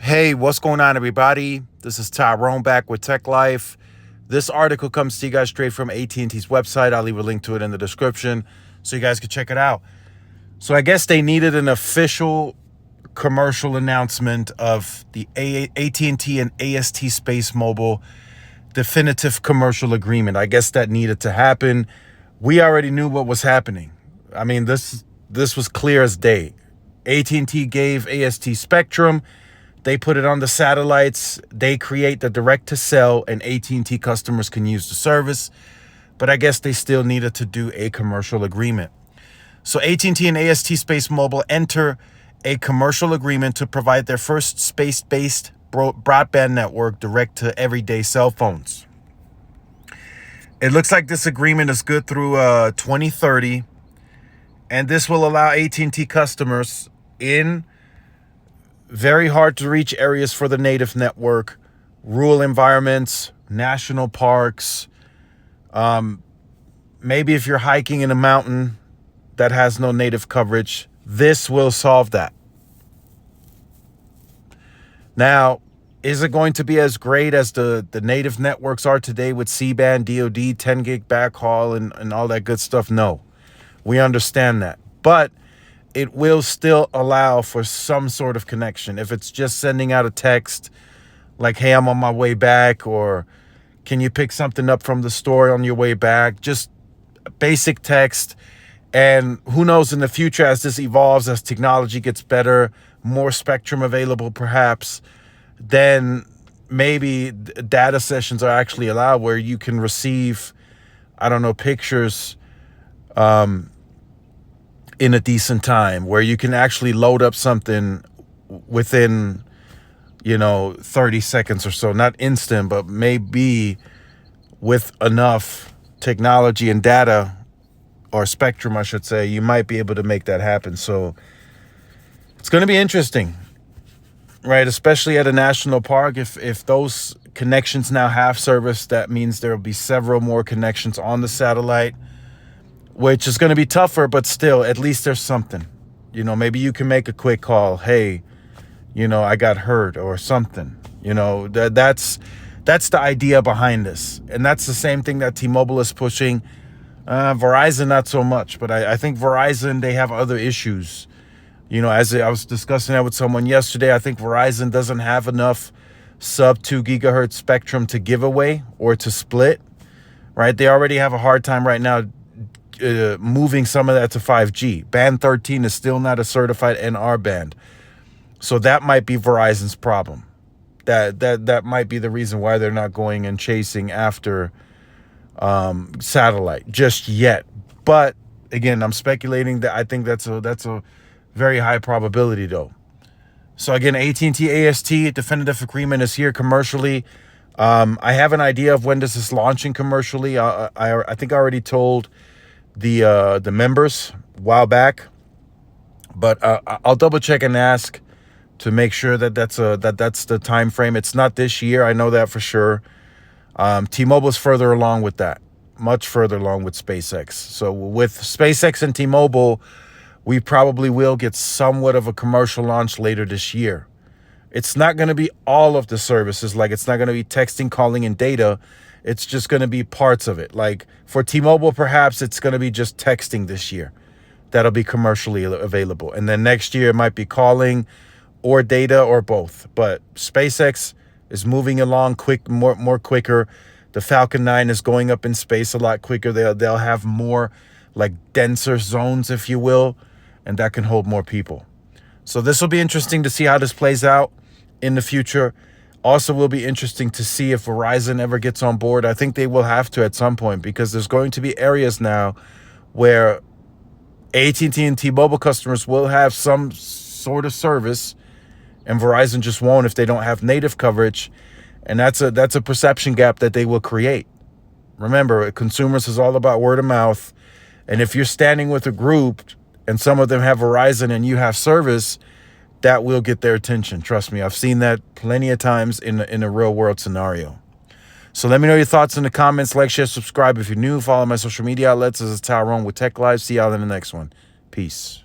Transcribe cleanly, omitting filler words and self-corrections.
Hey, what's going on, everybody? This is Tyrone back with Tech Life. This article comes to you guys straight from AT&T's website. I'll leave a link to it in the description so you guys can check it out. So I guess they needed an official commercial announcement of the AT&T and AST Space Mobile definitive commercial agreement. I guess that needed to happen. We already knew what was happening. I mean, this was clear as day. AT&T gave AST spectrum. They put it on the satellites. They create the direct to sell, and AT&T customers can use the service. But I guess they still needed to do a commercial agreement. So AT&T and AST Space Mobile enter a commercial agreement to provide their first space-based broadband network direct to everyday cell phones. It looks like this agreement is good through 2030, and this will allow AT&T customers in very hard to reach areas for the native network, rural environments, national parks. Maybe if you're hiking in a mountain that has no native coverage, this will solve that. Now, is it going to be as great as the native networks are today with C-band, DoD, 10 gig backhaul, and all that good stuff? No, we understand that. But it will still allow for some sort of connection. If it's just sending out a text like, hey, I'm on my way back, or can you pick something up from the store on your way back? Just basic text. And who knows, in the future, as this evolves, as technology gets better, more spectrum available perhaps, then maybe data sessions are actually allowed where you can receive, I don't know, pictures in a decent time, where you can actually load up something within, 30 seconds or so. Not instant, but maybe with enough technology and data, or spectrum, I should say, you might be able to make that happen. So it's going to be interesting, right? Especially at a national park. If those connections now have service, that means there will be several more connections on the satellite, which is going to be tougher, but still, at least there's something. Maybe you can make a quick call. Hey, I got hurt or something. That's the idea behind this. And that's the same thing that T-Mobile is pushing. Verizon, not so much. But I think Verizon, they have other issues. As I was discussing that with someone yesterday, I think Verizon doesn't have enough sub 2 gigahertz spectrum to give away or to split, right? They already have a hard time right now moving some of that to 5G. Band 13 is still not a certified NR band. So that might be Verizon's problem. That might be the reason why they're not going and chasing after satellite just yet. But again, I'm speculating that I think that's a very high probability though. So again, AT&T AST definitive agreement is here commercially. I have an idea of when this is launching commercially. I think I already told the members a while back, but I'll double check and ask to make sure that's the time frame. It's not this year, I know that for sure. T-Mobile is further along with that, much further along with SpaceX. So with SpaceX and T-Mobile, we probably will get somewhat of a commercial launch later this year. It's not going to be all of the services, like it's not going to be texting, calling, and data. It's just going to be parts of it. Like for T-Mobile, perhaps it's going to be just texting this year. That'll be commercially available. And then next year, it might be calling or data or both. But SpaceX is moving along more quicker. The Falcon 9 is going up in space a lot quicker. They'll have more like denser zones, if you will, and that can hold more people. So this will be interesting to see how this plays out in the future. Also will be interesting to see if Verizon ever gets on board. I think they will have to at some point, because there's going to be areas now where AT&T and T-Mobile customers will have some sort of service, and Verizon just won't if they don't have native coverage. And that's a perception gap that they will create. Remember, consumers is all about word of mouth. And if you're standing with a group and some of them have Verizon and you have service, that will get their attention. Trust me, I've seen that plenty of times in a real world scenario. So let me know your thoughts in the comments. Like, share, subscribe if you're new. Follow my social media outlets. This is Tyrone with Tech Live. See y'all in the next one. Peace.